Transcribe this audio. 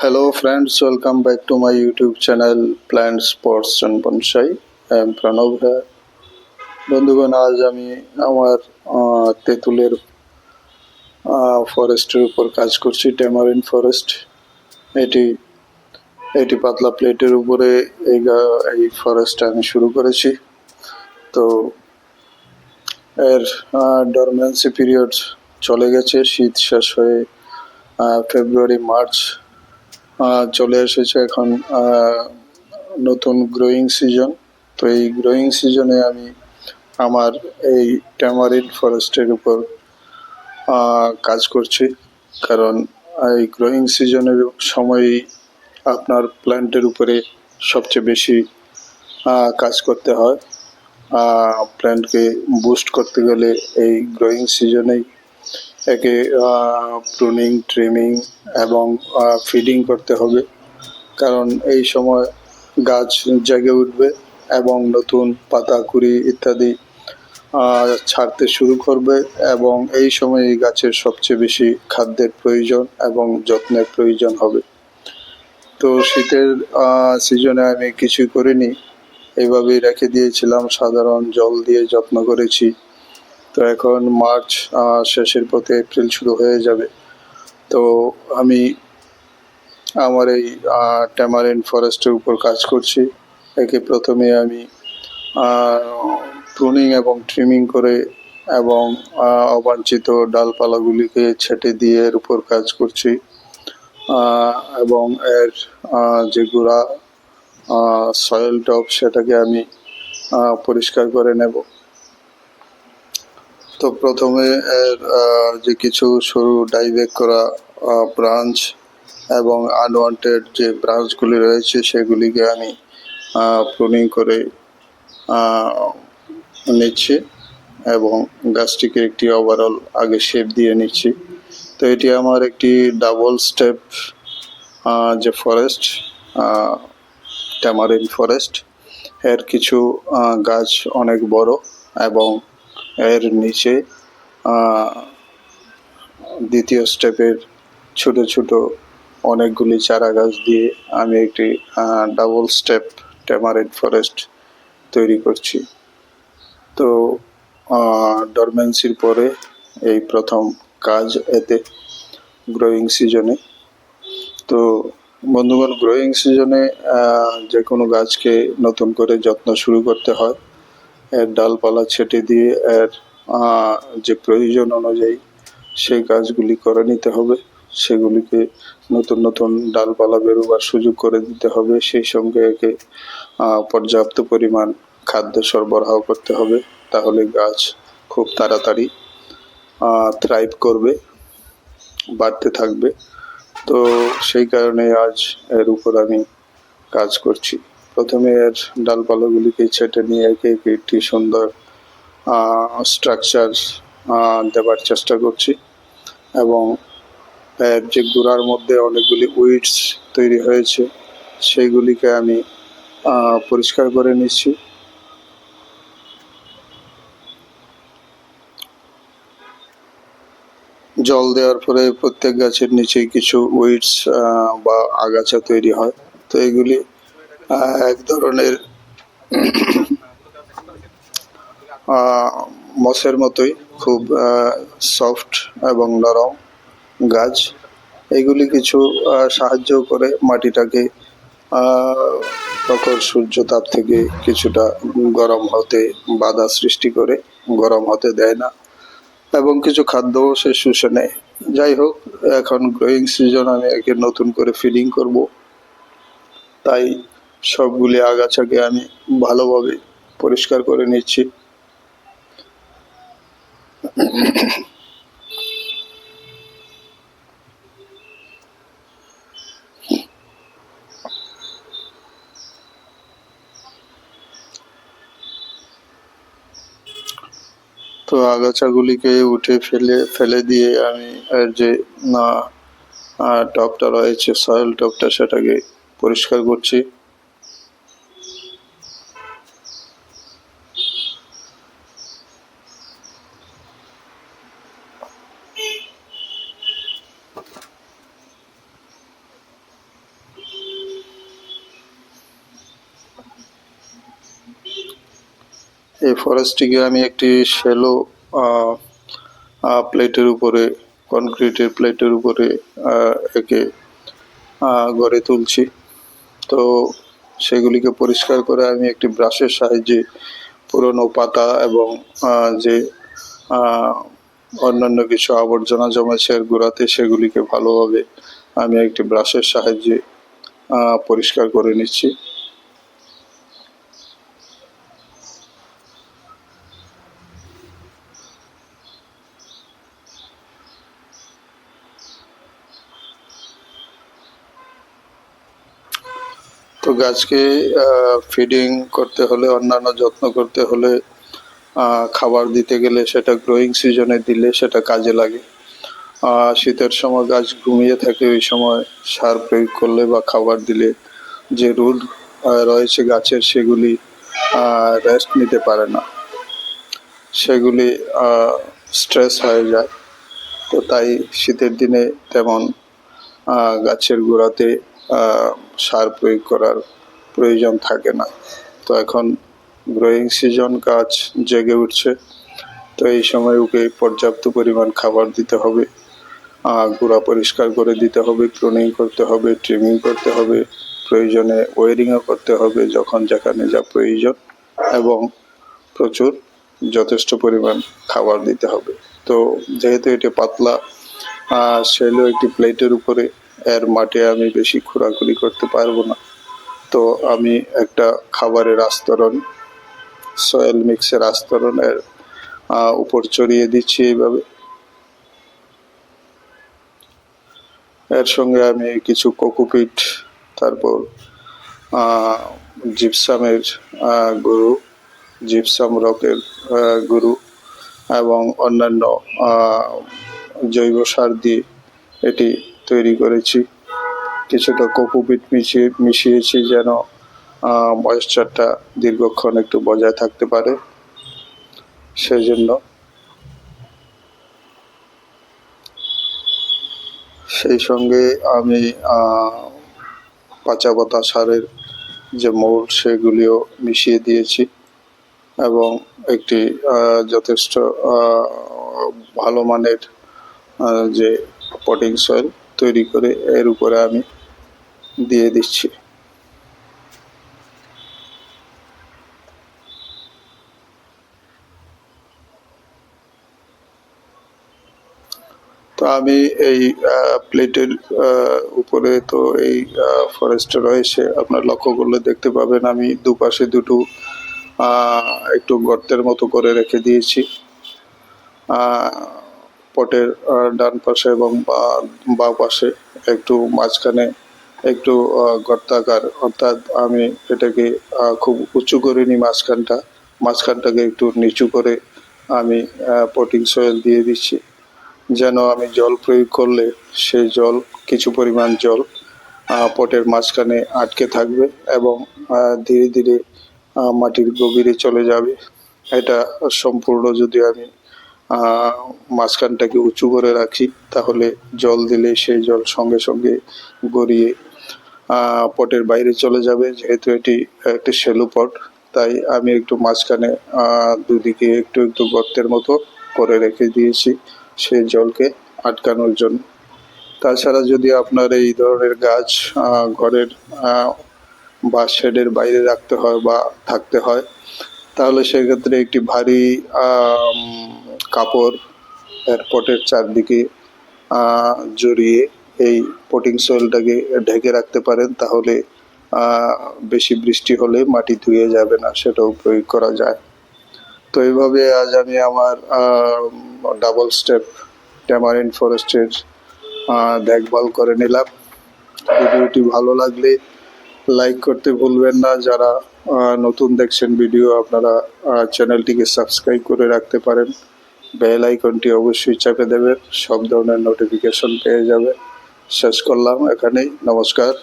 Hello friends, welcome back to my YouTube channel Plant Sports and Bonsai. I am Pranav here. বন্ধুগণ আজ আমি আমার তেঁতুলের ফরেস্টের উপর কাজ করছি, ট্যামারিন ফরেস্ট। এটি এটি পাতলা প্লেটের উপরে এই ফরেস্ট আমি শুরু করেছি। তো এর ডরমেন্সি পিরিয়ড চলে গেছে, শীত শেষ হয়ে ফেব্রুয়ারি মার্চ চলে এসেছে। এখন নতুন গ্রোয়িং সিজন। তো এই গ্রোয়িং সিজনে আমি আমার এই ট্যামারিন ফরেস্টের উপর কাজ করছি, কারণ এই গ্রোয়িং সিজনের সময়ই আপনার প্ল্যান্টের উপরে সবচেয়ে বেশি কাজ করতে হয়। প্ল্যান্টকে বুস্ট করতে গেলে এই গ্রোয়িং সিজনেই একে প্রুনিং, ট্রিমিং এবং ফিডিং করতে হবে, কারণ এই সময় গাছ জেগে উঠবে এবং নতুন পাতা কুড়ি ইত্যাদি ছাড়তে শুরু করবে, এবং এই সময় এই গাছের সবচেয়ে বেশি খাদ্যের প্রয়োজন এবং যত্নের প্রয়োজন হবে। তো শীতের সিজনে আমি কিছুই করিনি, এইভাবেই রেখে দিয়েছিলাম, সাধারণ জল দিয়ে যত্ন করেছি। তো এখন মার্চ শেষের পথে এপ্রিল শুরু হয়ে যাবে। তো আমি আমার এই ট্যামারিন ফরেস্টের উপর কাজ করছি। একে প্রথমে আমি প্রুনিং এবং ট্রিমিং করে এবং অবাঞ্ছিত ডালপালাগুলিকে ছেটে দিয়ে এর উপর কাজ করছি, এবং এর যে গুঁড়া সয়েল টপ সেটাকে আমি পরিষ্কার করে নেব। তো প্রথমে এর যে কিছু সরু ডাইব্যাক করা ব্রাঞ্চ এবং আনওয়ান্টেড যে ব্রাঞ্চগুলি রয়েছে সেগুলিকে আমি প্রুনিং করে নিচ্ছি এবং গাছটিকে একটি ওভারঅল আগে শেপ দিয়ে নিচ্ছি। তো এটি আমার একটি ডাবল স্টেপ যে ফরেস্ট, ট্যামারিন ফরেস্ট। এর কিছু গাছ অনেক বড় এবং এর নিচে দ্বিতীয় স্টেপের ছোট ছোট অনেকগুলি চারা গাছ দিয়ে আমি একটি ডাবল স্টেপ ট্যামারিন ফরেস্ট তৈরি করছি। তো ডরমেন্সির পরে এই প্রথম কাজ এতে গ্রোয়িং সিজনে। তো বন্ধুগণ, গ্রোয়িং সিজনে যে কোনো গাছকে নতুন করে যত্ন শুরু করতে হয়। এর ডালপালা ছেটে দিয়ে এর যে প্রয়োজন অনুযায়ী সেই কাজগুলি করে নিতে হবে। সেগুলিকে নতুন নতুন ডালপালা বেরোবার সুযোগ করে দিতে হবে। সেই সঙ্গে একে পর্যাপ্ত পরিমাণ খাদ্য সরবরাহ করতে হবে, তাহলে গাছ খুব তাড়াতাড়ি থ্রাইভ করবে, বাড়তে থাকবে। তো সেই কারণে আজ এর উপর আমি কাজ করছি। প্রথমে এর ডালপালাগুলিকে ছেটে নিয়ে একে একে একটি সুন্দর স্ট্রাকচার দেবার চেষ্টা করছি, এবং এর যে গোড়ার মধ্যে অনেকগুলি উইডস তৈরি হয়েছে সেইগুলিকে আমি পরিষ্কার করে নিচ্ছি। জল দেওয়ার পরে প্রত্যেক গাছের নিচে কিছু উইডস বা আগাছা তৈরি হয়। তো এগুলি এক ধরনের মসের মতোই, খুব সফট এবং নরম গাছ। এগুলি কিছু সাহায্য করে মাটিটাকে প্রখর সূর্যতাপ থেকে কিছুটা গরম হতে বাধা সৃষ্টি করে, গরম হতে দেয় না, এবং কিছু খাদ্যও সে শুষে নেয়। যাই হোক, এখন গ্রোয়িং সিজন, আমি একে নতুন করে ফিডিং করব, তাই সবগুলি আগাছাকে আমি ভালোভাবে পরিষ্কার করে নিচ্ছি। তো আগাছাগুলিকে উঠে ফেলে দিয়ে আমি এর যে টপটা রয়েছে, সয়েল টপটা, সেটাকে পরিষ্কার করছি। এই ফরেস্টটিকে আমি একটি শ্যালো প্লেটের উপরে, কনক্রিটের প্লেটের উপরে একে গড়ে তুলছি। তো সেগুলিকে পরিষ্কার করে আমি একটি ব্রাশের সাহায্যে পুরনো পাতা এবং যে অন্যান্য কিছু আবর্জনা জমেছে এর গোড়াতে, সেগুলিকে ভালোভাবে আমি একটি ব্রাশের সাহায্যে পরিষ্কার করে নিচ্ছি। তো গাছকে ফিডিং করতে হলে, অন্যান্য যত্ন করতে হলে, খাবার দিতে গেলে সেটা গ্রোয়িং সিজনে দিলে সেটা কাজে লাগে। শীতের সময় গাছ ঘুমিয়ে থাকে, ওই সময় সার প্রয়োগ করলে বা খাবার দিলে যে রুট রয়েছে গাছের, সেগুলি রেস্ট নিতে পারে না, সেগুলি স্ট্রেস হয়ে যায়। তো তাই শীতের দিনে তেমন গাছের গোড়াতে সার প্রয়োগ করার প্রয়োজন থাকে না। তো এখন গ্রোয়িং সিজন, গাছ জেগে উঠছে, তো এই সময় ওকে পর্যাপ্ত পরিমাণ খাবার দিতে হবে, গোড়া পরিষ্কার করে দিতে হবে, প্রুনিং করতে হবে, ট্রিমিং করতে হবে, প্রয়োজনে ওয়ারিংও করতে হবে যখন যেখানে যা প্রয়োজন, এবং প্রচুর যথেষ্ট পরিমাণ খাবার দিতে হবে। তো যেহেতু এটি পাতলা শ্যালো একটি প্লেটের উপরে, এর মাঠে আমি বেশি খোঁড়াখুড়ি করতে পারবো না। তো আমি একটা খাবারের আস্তরণ, সয়েল মিক্সের আস্তরণ এর উপর ছড়িয়ে দিচ্ছি এইভাবে। এর সঙ্গে আমি কিছু কোকোপিট, তারপর জিপসামের গুঁড়ো, জিপসাম রকের গুঁড়ো এবং অন্যান্য জৈব সার দিয়ে এটি তৈরি করেছি। কিছুটা কোকোপিট মিশিয়েছি যেন ময়েশ্চারটা দীর্ঘক্ষণ একটু বজায় থাকতে পারে, সেজন্য। সেই সঙ্গে আমি পচা পাতা সারের যে মোল্ড, সেগুলিও মিশিয়ে দিয়েছি এবং একটি যথেষ্ট ভালো মানের যে পটিং সয়েল তৈরি করে এর উপরে আমি দিয়ে দিচ্ছি। তো আমি এই প্লেটের উপরে, তো এই ফরেস্ট রয়েছে, আপনার লক্ষ্য করলে দেখতে পাবেন আমি দুপাশে দুটো একটু গর্তের মতো করে রেখে দিয়েছি। পটের ডান পাশে এবং বাঁ পাশে একটু মাঝখানে একটু গর্তাকার, অর্থাৎ আমি এটাকে খুব উঁচু করে নিই, মাঝখানটাকে একটু নিচু করে আমি পটিং সয়েল দিয়ে দিচ্ছি, যেন আমি জল প্রয়োগ করলে সেই জল, কিছু পরিমাণ জল পটের মাঝখানে আটকে থাকবে এবং ধীরে ধীরে মাটির গভীরে চলে যাবে। এটা সম্পূর্ণ যদি আমি মাঝখানটাকে উঁচু করে রাখি, তাহলে জল দিলে সেই জল সঙ্গে সঙ্গে গড়িয়ে পটের বাইরে চলে যাবে। যেহেতু এটি একটি শ্যালো পট, তাই আমি একটু মাঝখানে দুদিকে একটু একটু গর্তের মতো করে রেখে দিয়েছি সেই জলকে আটকানোর জন্য। তাছাড়া যদি আপনার এই ধরনের গাছ ঘরের বা শেডের বাইরে রাখতে হয় বা থাকতে হয়, তাহলে সেক্ষেত্রে একটি ভারী কাপড় এয়ারপটের চারদিকে জড়িয়ে এই পটিং সয়েলটাকে ঢেকে রাখতে পারেন, তাহলে বেশি বৃষ্টি হলে মাটি ধুয়ে যাবে না, সেটাও প্রয়োগ করা যায়। তো এইভাবে আজ আমি আমার ডাবল স্টেপ ট্যামারিন্ড ফরেস্টের দেখভাল করে নিলাম। ভিডিওটি ভালো লাগলে লাইক করতে ভুলবেন না। যারা নতুন দেখছেন ভিডিও, আপনারা চ্যানেলটিকে সাবস্ক্রাইব করে রাখতে পারেন। বেল আইকনটি অবশ্যই চেপে দেবেন, সব ধরনের নোটিফিকেশন পেয়ে যাবে। শেষ করলাম এখানেই, নমস্কার।